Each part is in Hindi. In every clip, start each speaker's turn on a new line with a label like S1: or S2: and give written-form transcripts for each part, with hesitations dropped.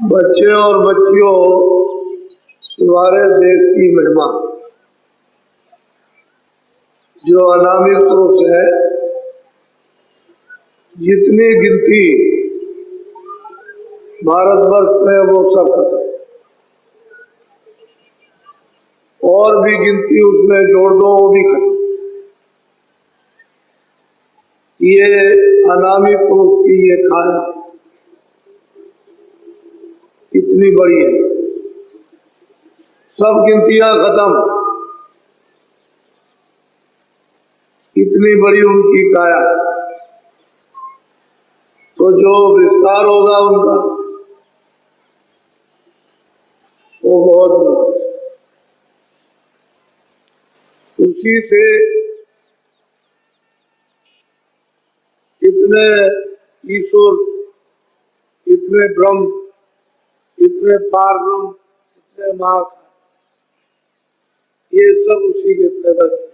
S1: बच्चे और बच्चियों, हमारे देश की महिमा जो अनामिक पुरुष है, जितनी गिनती भारतवर्ष में वो सब खत्म, और भी गिनती उसमें जोड़ दो वो भी खत्म। ये अनामी पुरुष की ये काया इतनी बड़ी है, सब गिनतियां खत्म, इतनी बड़ी उनकी काया। तो जो विस्तार होगा उनका वो बहुत बड़ा। उसी से इतने ईश्वर, इतने ब्रह्म, इतने पार ब्रह्म, इतने महाकाल, ये सब उसी के पैदा किए।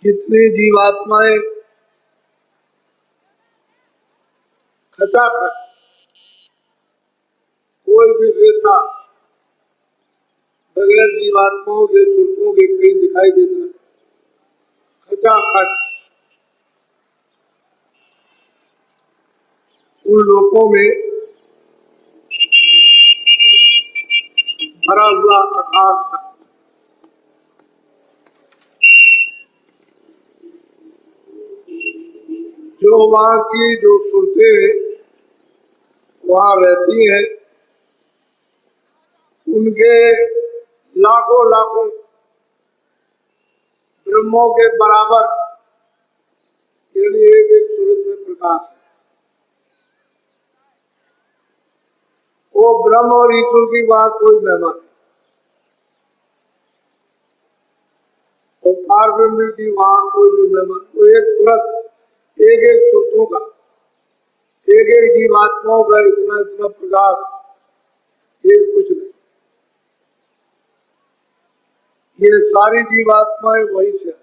S1: जितनी जीवात्माएं खचाखच, कोई भी रेशा बगैर जीवात्माओं के सुरतों के कहीं दिखाई देता है, खचाखच उन लोगों में भरा हुआ आकाश है। जो वहां की जो सुरतें वहां रहती हैं, उनके लाखों लाखों ब्रह्मों के बराबर यानी एक एक सूरत में प्रकाश है। वो ब्रह्म और ईश्वर की वहां कोई महिमा नहीं, और पार ब्रह्म की वहां कोई भी महिमा। तो एक सूरत, एक एक सूरतों का, एक एक जीवात्माओं का इतना इतना प्रकाश, ये कुछ नहीं। ये सारी जीवात्माएं वही से है।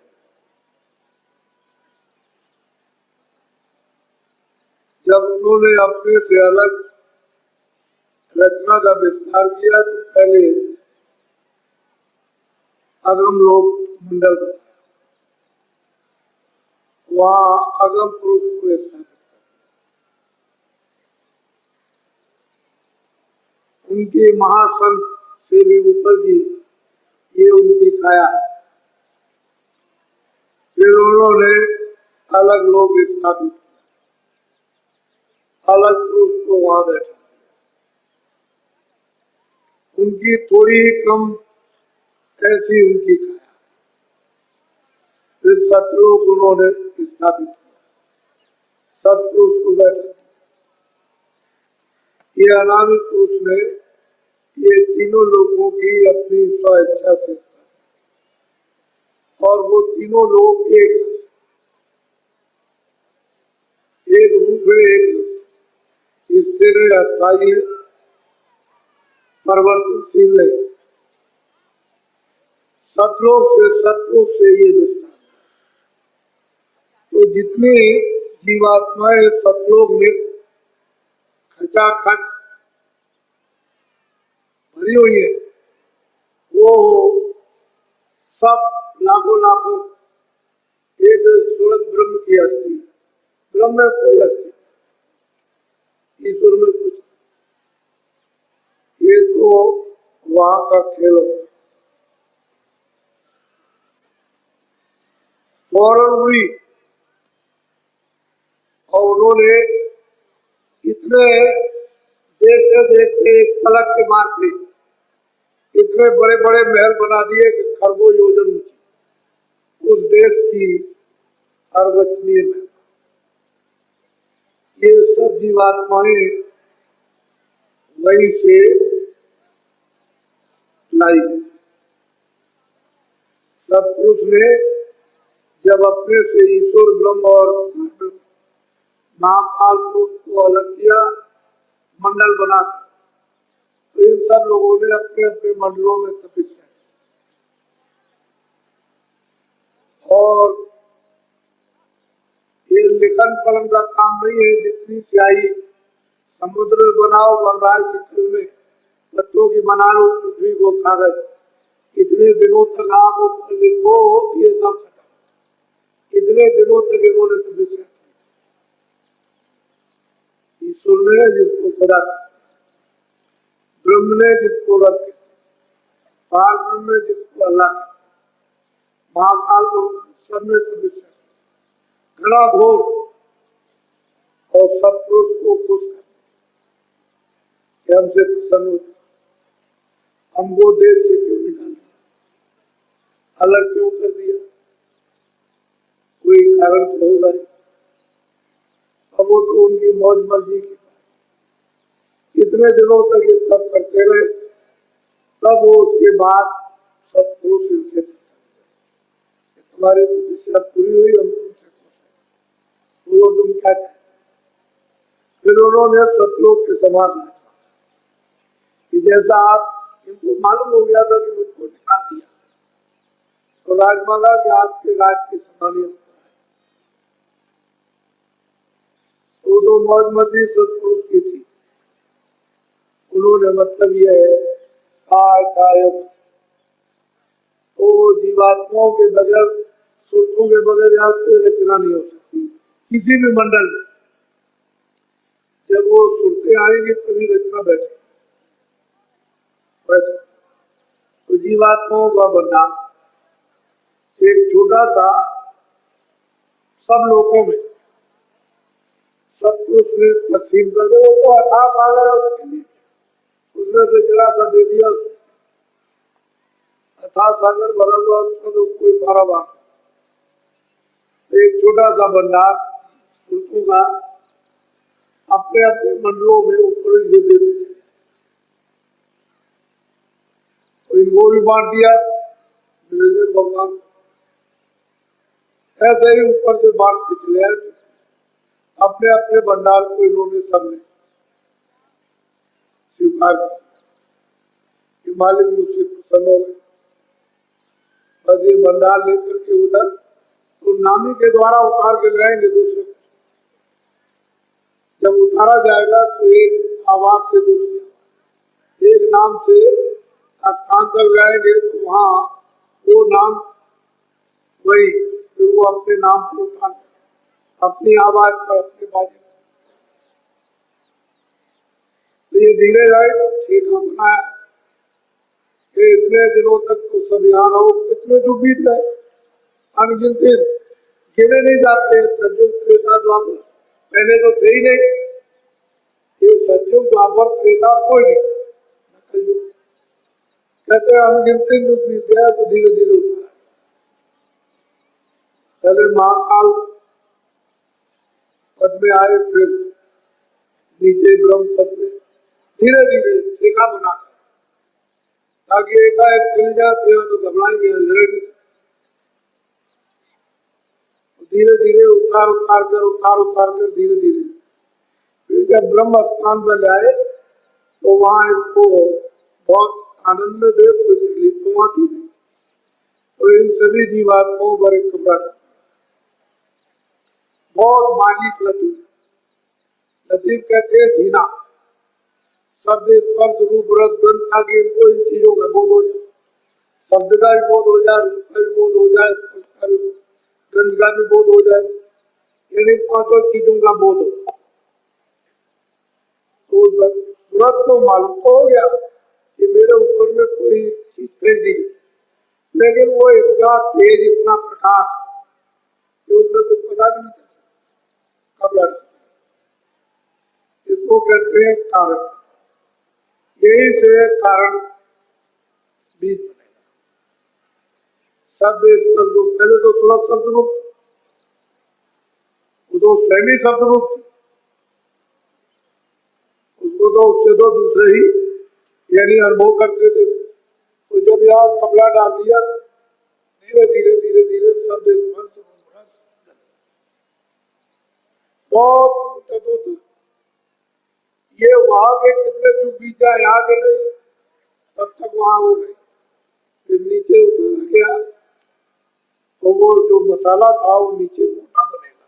S1: जब उन्होंने अपने से अलग रचना का विस्तार किया तो पहले अगम लोक मंडल, वहां अगम पुरुष को स्थापित, उनके महासंत से भी ऊपर की ये उनकी काया है। फिर उन्होंने अलग लोक स्थापित, अलग पुरुष को वहां बैठा, उनकी थोड़ी ही कम ऐसी उनकी काया। फिर सतलोक उन्होंने स्थापित किया, सतपुरुष को बैठा। ये अनामी पुरुष ने ये तीनों लोगों की अपनी स्वेच्छा से, और वो तीनों लोग एक रूप है, एक स्थिर है, अस्थायी है, परिवर्तनशील है। सतलोक से सतपुरुष से ये विस्तार। तो जितनी जीवात्माएं सतलोक में खचाखच भरी हुई है, वो सब लाखों लाखों एक सूरत ब्रह्म की अस्थि। ब्रह्म में कोई अस्थि, ईश्वर में कुछ, ये तो वहां का खेल हो। फौरन हुई, और उन्होंने इतने देखते देखते एक पलक के मारते इतने बड़े बड़े महल बना दिए कि खरबों योजन उस देश की अर्वचनीय में। ये सब जीवात्माएं वहीं से लाई। सतपुरुष ने जब अपने से ईश्वर ब्रह्म और महाकाल पुरुष को अलग किया, मंडल बना, तो इन सब लोगों ने अपने अपने मंडलों में तपस्या, और ये लिखन पढ़न का काम नहीं है। जितनी स्याही समुद्र में बनाओ, वनराज के खेल में बच्चों की बना लो पृथ्वी को कागज, इतने दिनों तक आप उसमें लिखो ये सब खत्म। इतने दिनों तक इन्होंने तपस्या की। ईश्वर ने जिसको खुदा, ब्रह्म ने जिसको रख, पार ब्रह्म ने जिसको अल्लाह, महाकाल को सबने तपस्या घना घोर और सत्पुरुष को खुश कर कि हमसे प्रसन्न होता, हमको देश से क्यों निकाल दिया, अलग क्यों कर दिया, कोई कारण तो होगा ही। अब वो तो उनकी मौज मर्जी की। इतने दिनों तक ये सब करते रहे, तब वो उसके बाद सत्पुरुष इनसे तुम्हारी तपस्या पूरी हुई, हम तुमसे खुश, बोलो तुम क्या चाहते। फिर उन्होंने सतलोक के समान कि जैसा आप, इनको मालूम हो गया था कि मुझको निकाल दिया, तो राज मांगा कि आपके राज के समान वो तो मौज मर्जी सत्पुरुष की थी। उन्होंने मतलब यह है वो जीवात्माओं के बगैर, सुरतों के बगैर यहाँ कोई रचना नहीं हो सकती किसी भी मंडल में। जब वो सुरते आएंगे तभी रचना बैठे। तो जीवात्माओं का भंडार एक छोटा सा सब लोगों में सत्पुरुष ने तकसीम कर दे। वो तो अथाह सागर है उसके लिए, उसमें से जरा सा दे दिया, अथाह सागर भरा हुआ उसका तो कोई पारावार। एक छोटा सा भंडार सुरतों का अपने अपने मंडलों में ऊपर दे देते, इनको भी बांट दिया भगवान। ऐसे ही ऊपर से बांटते चले आए, अपने अपने भंडार को इन्होंने सबने स्वीकार किया कि मालिक मुझसे प्रसन्न हो गए। बस ये भंडार लेकर के उधर तो नामी के द्वारा उतार के लाएंगे दूसरे को। जब उतारा जाएगा तो एक आवाज से दूसरी, एक नाम से स्थान तक जाएंगे तो वहां वो नाम वही, फिर वो अपने नाम को उतार अपनी आवाज पर अपने बाजे। तो ये धीरे जाए ठेका बनाया कि इतने दिनों तक तो सब यहाँ रहो। कितने जो बीत गए अनगिनती, गिने नहीं जाते। सज्जुग त्रेता द्वापर पहले तो थे ही नहीं, ये सज्जुग द्वापर त्रेता कोई नहीं। कहते अनगिनती जो बीत गया तो धीरे धीरे उतारा। पहले महाकाल पद में आए, फिर नीचे ब्रह्म पद में, धीरे धीरे ठेका बना ताकि एकाएक चल जाते हो तो घबराएंगे, लड़ेंगे। धीरे धीरे उतार उतार कर धीरे धीरे फिर जब ब्रह्म स्थान पर जाए तो वहां इनको बहुत आनंद में दे, कोई तकलीफ तो आती नहीं। तो इन सभी जीवात्माओं पर एक कपड़ा बहुत मालिक लतीफ, लतीफ कहते हैं धीना, शब्द स्पर्श रूप रस गंध ताकि इनको इन चीजों का बोध हो जाए, शब्द का भी बोध हो जाए, रूप का भी बोध हो जाए, गंध का भी बोध हो जाए, यानी पांचों चीजों का बोध हो। तो तुरंत तो मालूम तो हो गया कि मेरे ऊपर में कोई चीज फेंक दी, लेकिन वो इतना तेज, इतना प्रकाश कि उसमें कुछ पता भी नहीं चलता कब लड़। इसको कहते हैं कारण। यही से कारण बीज बनेगा। शब्द स्पर्श रूप, पहले तो थोड़ा शब्द रूप, वो तो स्वयं ही शब्द रूप, उसको तो उससे तो दूसरे ही यानी अनुभव करते थे। तो जब यहाँ कपड़ा डाल दिया धीरे धीरे धीरे धीरे शब्द स्पर्श बहुत ये वहां के कितने जो बीज जाए यहाँ के नहीं, तब तक वहां वो नहीं। फिर नीचे उतर गया तो वो जो मसाला था वो नीचे मोटा बनेगा,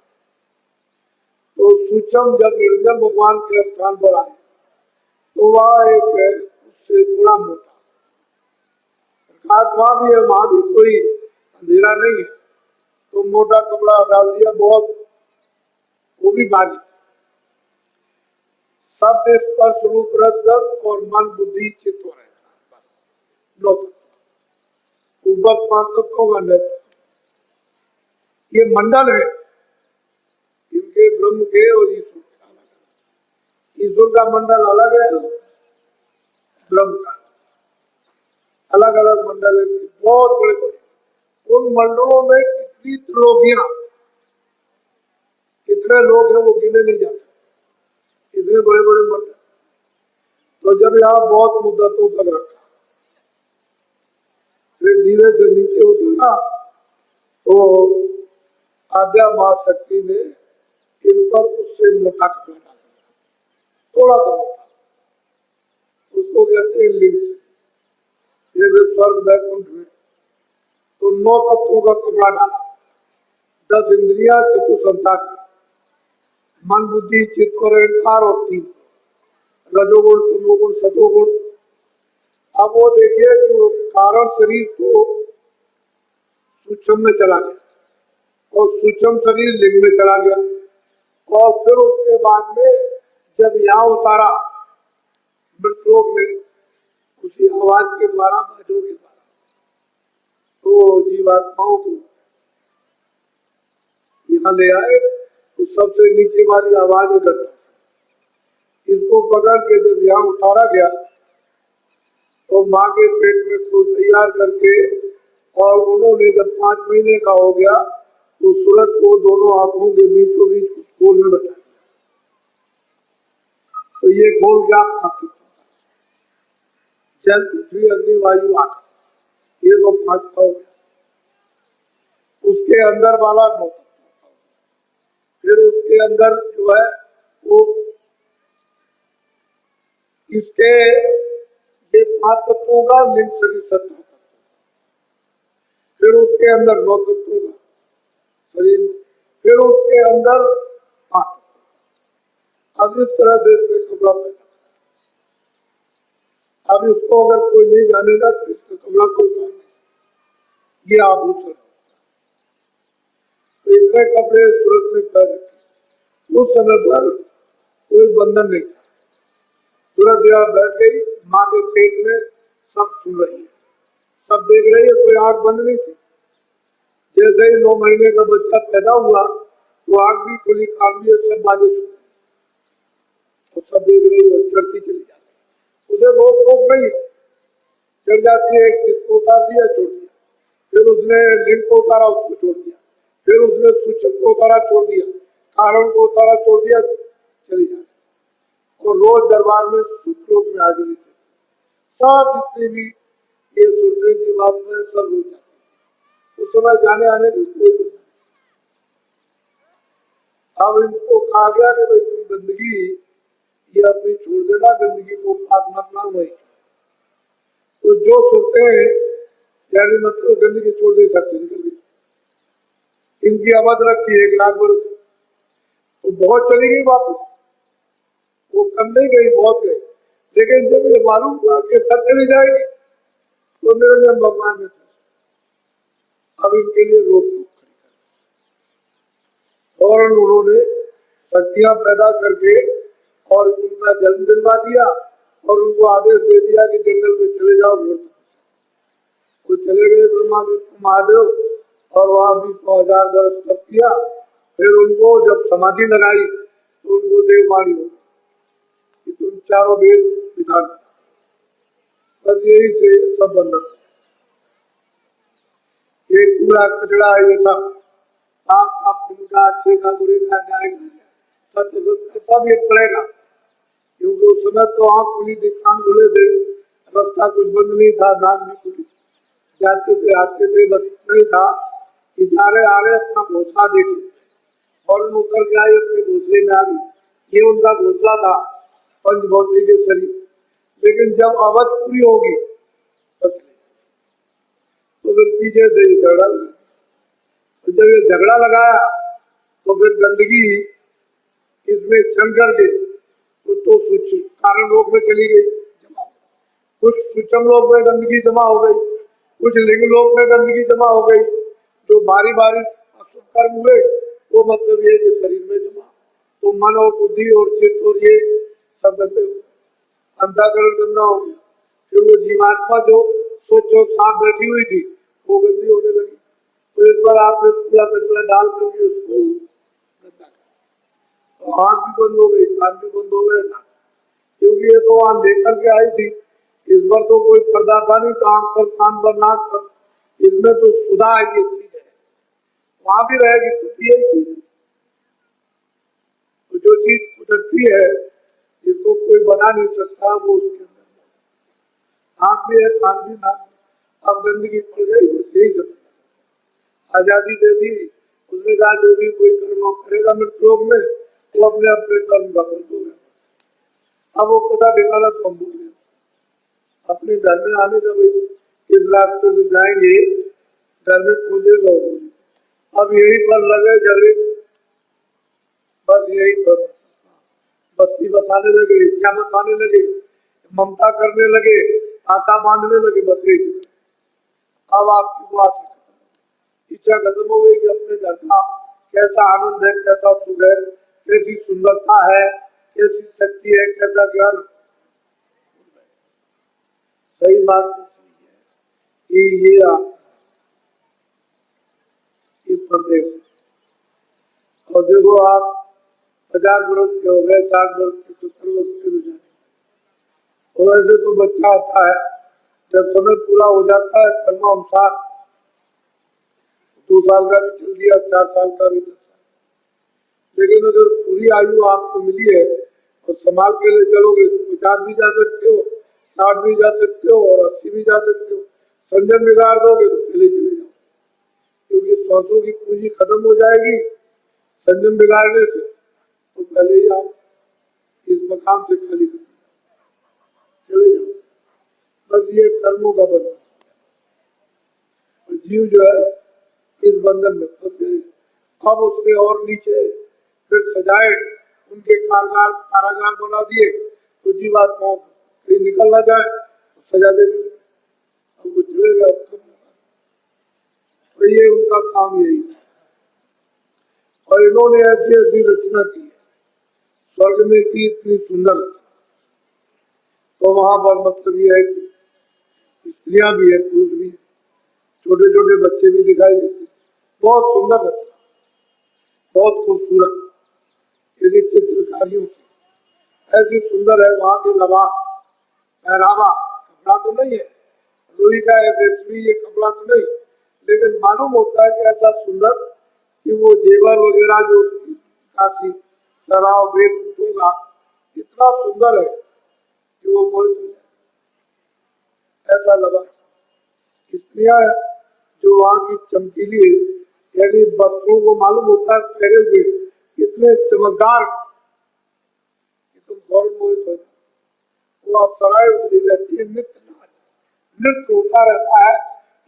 S1: सूक्ष्म जब निर्जल भगवान के स्थान पर आए तो वह एक है उससे थोड़ा मोटा, प्रकाश वहां भी है, वहां भी कोई अंधेरा नहीं है, तो मोटा कपड़ा डाल दिया बहुत, वो भी भारी। शब्द स्पर्श रूप रस गंध और मन बुद्धि चित्त हो रहेगा, नौ ऊपर 5 तत्वों का नेतृत्व। ये मंडल है इनके, ब्रह्म के और ईश्वर का अलग। ईश्वर का मंडल अलग है, ब्रह्म का अलग अलग मंडल है, बहुत बड़े बड़े। उन मंडलों में कितनी त्रिलोकियां, कितने लोग हैं वो गिने नहीं जाते, इतने बड़े बड़े मंडल। तो जब यहाँ बहुत मुद्दतों तक रखा, फिर धीरे से नीचे उतरा तो आद्या मां शक्ति ने इन पर उससे मोटा कपड़ा डाल दिया, थोड़ा सा मोटा, उसको कहते हैं लिंग से। जैसे स्वर्ग वैकुंठ में तो 9 तत्वों का कपड़ा डाला, 10 इंद्रिया चतुसंता का, मन बुद्धि चित्त और अहंकार और 3 रजोगुण तमोगुण सतोगुण। अब वो देखिए कि वो कारण शरीर को सूक्ष्म में चला गया और सूक्ष्म शरीर लिंग में चला गया, और फिर उसके बाद में जब यहाँ उतारा मृतलोक में उसी आवाज के द्वारा, बाजों के द्वारा, तो जीवात्माओं को यहाँ ले आए तो सबसे नीचे वाली आवाज है, इसको पकड़ के जब यहाँ उतारा गया तो माँ के पेट में को तैयार करके, और उन्होंने जब 5 महीने का हो गया तो सूरज को दोनों आंखों के बीचों बीच खोल में बैठा, तो ये खोल क्या खाती, जल पृथ्वी अग्नि वायु आकाश, ये तो 5 हो गया। उसके अंदर वाला 9, फिर उसके अंदर जो है वो इसके ये 5 तत्वों का लिंग शरीर 17 तत्व, फिर उसके अंदर 9 तत्वों का शरीर, फिर उसके अंदर 5। अब इस तरह से कपड़ा पहना। अब इसको अगर कोई नहीं जानेगा तो इसका कपड़ा कोई नहीं, ये आभूषण। तो इतने कपड़े सूरत में पहन रखे, उस समय पर कोई बंधन नहीं था, सूरत यहाँ बैठ गई, माँ के पेट में सब सुन रही है, सब देख रही है, कोई आंख बंद नहीं थी। जैसे ही 9 महीने का बच्चा पैदा हुआ वो आंख भी खुली, कान भी, सब बातें सुन, तो सब देख रही है, चढ़ती चली जाती, उसे रोक टोक नहीं, चढ़ जाती है। किसको उतार दिया, छोड़ दिया, फिर उसने लिंग को उतारा, उसको छोड़ दिया, फिर उसने सूचक को उतारा, छोड़ दिया, कारण को उतारा, छोड़ दिया, चली जाती। और रोज दरबार में सुखलोक में हाजिरी थे, सब जितनी भी ये सुनने की बात में सब रोज जाते, उस समय जाने आने की कोई नहीं। अब इनको कहा गया कि भाई तुम गंदगी ये अपनी छोड़ देना, गंदगी को पास मत ना हुई। तो जो सुनते हैं यानी मतलब गंदगी छोड़ दी, सबसे निकल गई। इनकी आमद रखी 1 लाख वर्ष, तो बहुत चली गई वापस, वो कम नहीं गई, बहुत गई। लेकिन जब ये मालूम हुआ कि सब चली जाएगी तो निरंजन भगवान ने अब इनके लिए रोक टोक करी, और उन्होंने शक्तियां पैदा करके और उनका जन्म दिलवा दिया, और उनको आदेश दे दिया कि जंगल में चले जाओ। वो चले गए ब्रह्मा विष्णु महादेव, और वहां 20,000 वर्ष तप किया। फिर उनको जब समाधि लगाई तो उनको देववाणी हो कि तुम चारों वेद विधान, बस यही से सब बंधन, ये कूड़ा कचड़ा ये सब पाप का पुण्य का, अच्छे का बुरे का, न्याय का, सत्य सब ये पड़ेगा, क्योंकि उस समय तो आँख खुली थी, कान खुले थे, रास्ता कुछ बंद नहीं था, नाक भी खुली, जाते थे आते थे, बस नहीं था कि जा रहे आ रहे अपना घोसला देखे, और उतर के आए अपने घोसले में आ गए। ये उनका घोसला था पंचभौतिक के शरीर। लेकिन जब अवध पूरी होगी तो फिर पीछे से झगड़ा लगा, तो जब ये झगड़ा लगाया तो फिर गंदगी इसमें चल करके तो कारण लोक में चली गई, कुछ सूक्ष्म लोक में गंदगी जमा हो गई, कुछ लिंग लोक में गंदगी जमा हो गई। जो बारी बारी अशुभ कर्म हुए वो मतलब ये कि शरीर में जमा, तो मन और बुद्धि और चित्त और ये सब गंदे हो, अंतःकरण गंदा हो गया। फिर वो जीवात्मा जो स्वच्छ और साफ बैठी हुई थी वो गंदी होने लगी। तो इस बार आपने पूरा कचरा डाल करके उसको गंदा कर, तो आँख भी बंद हो गई, कान भी बंद हो गए ना, क्योंकि ये तो वहां लेकर के आई थी। इस बार तो कोई पर्दा था नहीं, तो आंख पर, कान पर, नाक पर, इसमें तो सुधा ये चीज है, वहां भी रहेगी तो यही चीज है। तो जो चीज कुदरती है जिसको कोई बना नहीं सकता वो उसके अंदर आंख भी है, कान भी, नाक भी। अब गंदगी पड़ गई, बस यही सब आजादी दे दी। उसने कहा जो भी कोई कर्म करेगा मृतलोक में वो अपने अपने कर्म का फल होगा। अब वो पता ठिकाना तो हम भूल गए अपने घर में आने का, भाई किस रास्ते से जाएंगे, घर में खोजेगा। अब यही पर लगे झगड़े, बस यही पर बस्ती बसाने लगे, इच्छा बसाने लगे, ममता करने लगे, आशा बांधने लगे, बस यही। अब आपकी वो आशा, इच्छा खत्म हो गई कि अपने घर का कैसा आनंद है, कैसा सुख है, कैसी सुंदरता है, कैसी शक्ति है, कैसा ज्ञान। सही बात कि ये प्रदेश, और देखो आप 50 वर्ष के हो गए, 60 वर्ष के, 70 वर्ष के हो जाए, और ऐसे तो बच्चा आता है, जब समय पूरा हो जाता है कर्मानुसार 2 साल का भी चल दिया, 4 साल का भी 10 साल, लेकिन अगर पूरी आयु आपको मिली है और संभाल के ले चलोगे तो 50 भी जा सकते हो, 60 भी जा सकते हो और 80 भी जा सकते हो। संयम बिगाड़ दोगे तो पहले चले जाओ, क्योंकि सांसों की पूंजी खत्म हो जाएगी संयम बिगाड़ने से, तो पहले ही आप इस मकान से खाली कर चले जाओ। बस ये कर्मों का बंधन, जीव जो है इस बंधन में फंस गए। अब उसने और नीचे फिर सजाए, उनके कारागार बना दिए, तो जीवात्माओं कहीं निकल ना जाए तो सजा दे देंगे, अब वो चलेगा। तो ये उनका काम यही है। और इन्होंने ऐसी ऐसी रचना की है, स्वर्ग में की इतनी सुंदर, तो वहां पर मतलब ये है कि स्त्रियां भी है, पुरुष भी है, छोटे छोटे बच्चे भी दिखाई देते, बहुत सुंदर रचना, बहुत खूबसूरत, यदि चित्रकारियों से ऐसी सुंदर है। वहां के लबास, पहरावा, कपड़ा तो नहीं है रुई का है, रेशमी, ये कपड़ा तो नहीं, लेकिन मालूम होता है कि ऐसा सुंदर कि वो जेवर वगैरह जो काशी शराब वेद होगा इतना सुंदर है कि वो मोहित हो जाए, ऐसा लगा। स्त्रियां जो वहां की चमकीली है, यानी वस्त्रों को मालूम होता है पहरे हुए इतने चमकदार कि तुम गौरव मोहित हो जाए। वो आप सराय उतरी रहती है, नृत्य होता रहता है।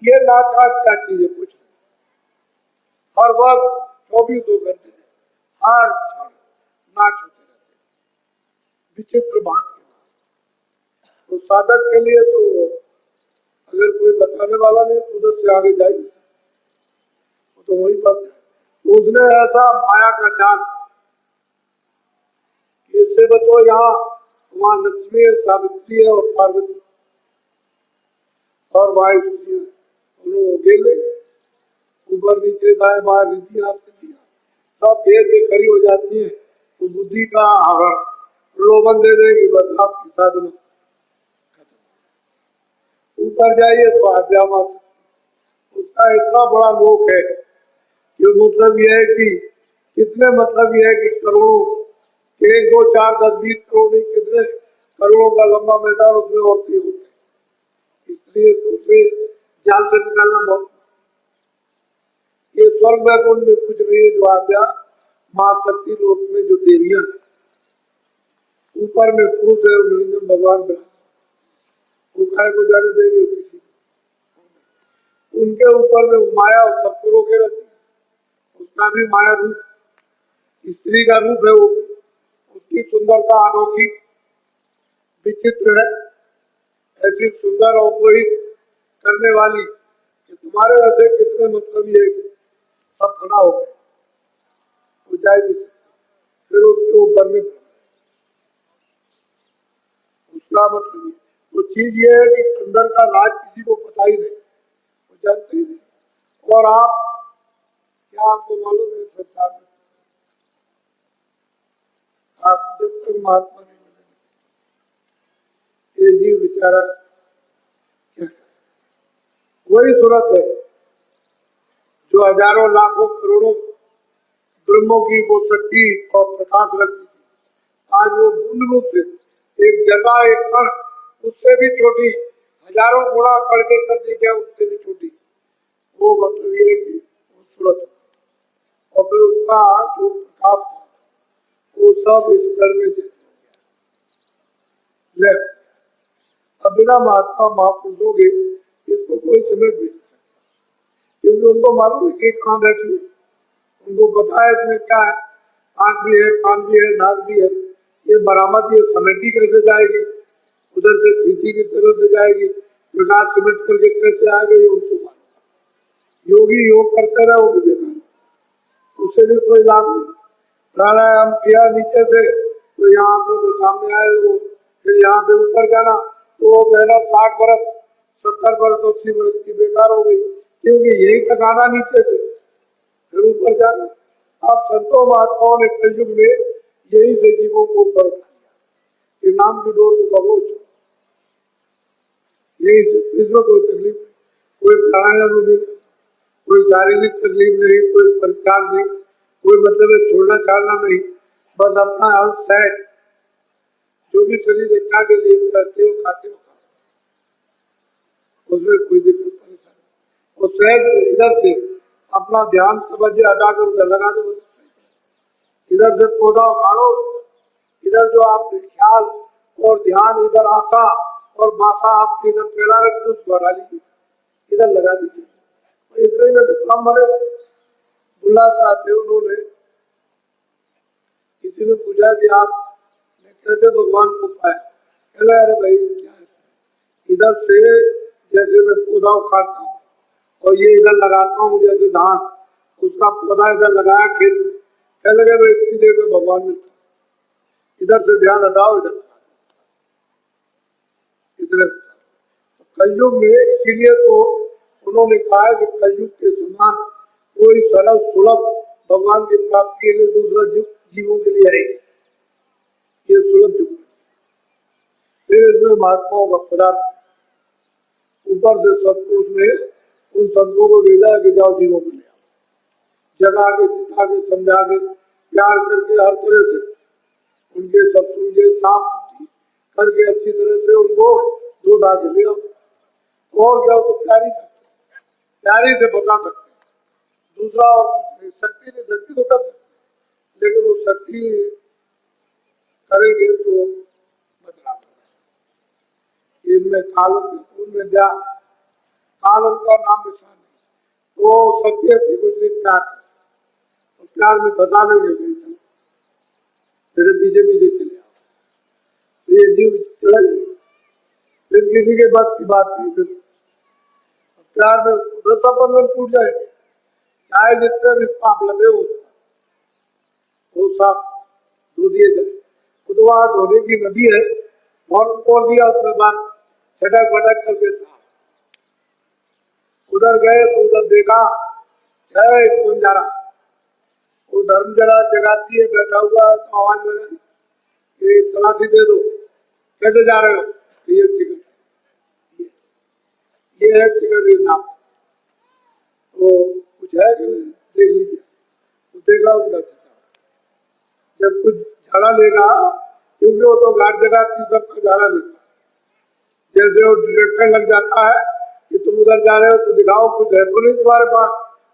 S1: ये नाच क्या चीज है, कुछ नहीं, हर वक्त 24 घंटे हर क्षण नाच होते रहते, विचित्र बात के बाद। तो साधक के लिए तो अगर कोई बताने वाला नहीं तो उधर से आगे जाएगी, तो वही पर उसने ऐसा माया का जाल कि इससे बचो, यहाँ वहां लक्ष्मी है, सावित्री है और पार्वती और वायु गेले ऊपर नीचे दाएं बाएं रीतियां सब घेर के खड़ी हो जाती है, तो बुद्धि का आवरण प्रलोभन दे देगी, बस आपकी साधना ऊपर जाइए तो आध्यात्म, उसका इतना बड़ा लोक है कि मतलब यह है कि कितने, मतलब यह है कि करोड़ों, 1 2 4 10 20 करोड़ नहीं, कितने करोड़ों का लंबा मैदान, उसमें औरतें होते हैं, इसलिए दूसरे जाल से निकालना बहुत। ये स्वर्ग वैकुंठ में कुछ नहीं है, जो आद्या महाशक्ति लोक में जो देवियां ऊपर में पुरुष है और निरंजन भगवान वो खाए को जाने देंगे किसी, उनके ऊपर में माया सबको रोके रहती है, उसका भी माया रूप, स्त्री का रूप है वो, उसकी सुंदरता अनोखी विचित्र है, ऐसी सुंदर और मोहित करने वाली कि तुम्हारे ऐसे कितने मतलब ये सब फना हो गए, वो जाए नहीं सकता। फिर उसके ऊपर में उसका मतलब वो चीज ये है कि अंदर का राज किसी को पता ही नहीं, वो जानते ही नहीं। और आप क्या आपको मालूम है संसार में आप जब तक महात्मा नहीं मिलेंगे ये जीव विचारा क्या, वही सूरत है जो हजारों लाखों करोड़ों ब्रह्मों की वो शक्ति और प्रकाश रखती थी, आज वो बूंद रूप से एक जगह एक कण उससे भी छोटी, हजारों गुणा करके कर दी जाए उससे भी छोटी, वो मतलब ये कि वो सूरत और फिर उसका जो प्रकाश था वो सब इस घर में ले। अब बिना महात्मा महापुरुषों के इसको कोई समेट नहीं सकता, क्योंकि उनको मालूम है कि कहाँ बैठी है, उनको पता है इसमें क्या है, आंख भी है, कान भी है, नाक भी है, ये बरामद ये समेटी कैसे जाएगी, उधर से खींची की तरह से जाएगी, प्रकाश सिमट करके कैसे आएगा ये उनको मालूम। योगी योग करते रहे वो भी बेकार, उससे भी कोई लाभ नहीं। प्राणायाम किया नीचे से तो यहाँ से सामने आए वो, फिर यहाँ से ऊपर जाना तो वो मेहनत 60 बरस 70 बरस 80 बरस की बेकार हो गई, क्योंकि यही तक आना नीचे से फिर ऊपर जाना। आप संतों महात्माओं ने कलयुग में यही से जीवों को ऊपर उठाया, ये नाम की डोर को पकड़ो, यही इसमें कोई तकलीफ नहीं, कोई प्राणायाम नहीं, कोई शारीरिक तकलीफ नहीं, कोई परिचार नहीं, कोई मतलब छोड़ना छाड़ना नहीं, बस अपना अंश है जो भी शरीर इच्छा के लिए करते हो खाते हो, उसमें कोई दिक्कत परेशानी। और सहज इधर से अपना ध्यान तवज्जो हटाकर उधर लगा दो, इधर से पौधा उखाड़ो, इधर जो आपके ख्याल और ध्यान इधर आशा और बासा आपके इधर फैला रखते उसको हटा लीजिए, इधर लगा दीजिए। इतने में तो काम हमारे बुल्ला साहब थे, उन्होंने किसी ने पूछा कि आप कैसे भगवान को पाया, कहला अरे भाई क्या है, इधर से जैसे मैं पौधा उखाड़ता हूँ और ये इधर लगाता हूँ जैसे धान, उसका पौधा इधर लगाया खेत में, कह लगे भाई इतनी देर में भगवान मिलता, इधर से ध्यान हटाओ इधर इधर। कलयुग में इसीलिए तो उन्होंने कहा कि कलयुग के समान कोई सरल सुलभ भगवान की प्राप्ति के लिए दूसरा जीवों के लिए है, ये सुलभ युग। फिर इसमें महात्माओं का पदार्थ ऊपर से सतपुरुष ने उन संतों को भेजा कि जाओ जीवों को ले आओ, जगा के सिखा के समझा के प्यार करके हर तरह से उनके सब सुन के साफ करके अच्छी तरह से उनको दूध आके ले आओ। और क्या तो प्यारी से बता सकते, दूसरा और शक्ति नहीं, शक्ति तो कर सकते लेकिन वो शक्ति करेंगे तो बदलाव, इनमें कालन उनमें जा कालन का नाम निशान नहीं, तो सत्य थी कुछ नहीं प्यार, तो प्यार में बता लेंगे तेरे पीछे पीछे चले आओ, तो ये जीव चला फिर किसी के बात की बात नहीं, फिर प्यार में बंधन टूट जाएंगे, चाहे जितने भी पाप लगे वो सब धो दिए जाए। खुद वहां धोने की नदी है और खोल दिया, उसमें बाद छटक फटक करके साफ, उधर गए तो उधर देखा है कौन जा रहा, वो धर्म जरा जगाती है बैठा हुआ है तो आवाज लगा ये तलाशी दे दो, कैसे जा रहे हो, ये टिकट, ये है टिकट, ये नाम, तो कुछ है कि देख लीजिए, तो देखा उनका जब कुछ झाड़ा लेगा, क्योंकि वो तो घाट जगह सबका झाड़ा लेता, जैसे वो डिरेक्टर लग जाता है कि तुम उधर जा रहे हो तो दिखाओ कुछ है तो नहीं तुम्हारे पास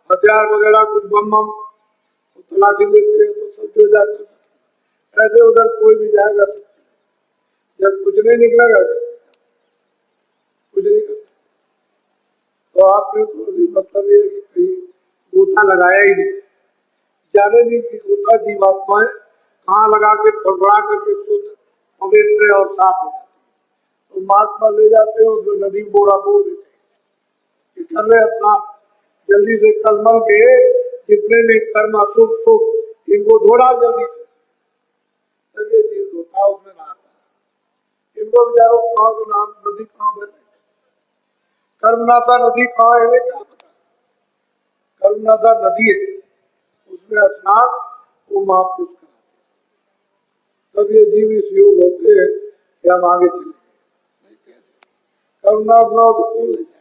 S1: हथियार वगैरह कुछ बम बम, तो तलाशी लेते हैं तो सब हो जाते हैं, ऐसे उधर कोई भी जाएगा जब कुछ नहीं निकलेगा कुछ नहीं कर, तो आपने तो अभी मतलब ये कि कहीं गोता लगाया ही नहीं, जाने नहीं कि गोता जीवात्माएं हाँ लगा के फड़फड़ा करके शुद्ध पवित्र और साफ हो जाती है। तो महात्मा ले जाते हैं उसमें नदी में बोरा बोल देते हैं कि कर ले अपना जल्दी से कलमल के जितने भी कर्म अशुभ शुभ इनको धोड़ा जल्दी से, तब ये जीव धोता उसमें नहाता है। इनको बेचारों कहाँ तो नाम नदी कहाँ बह कर्मनाथा नदी कहाँ है क्या पता। कर्मनाथा नदी है उसमें स्नान वो महापुरुष कराते, तब ये जीव इस योग होते हैं कि हम आगे चले। करुणा तो कौन ले जाए।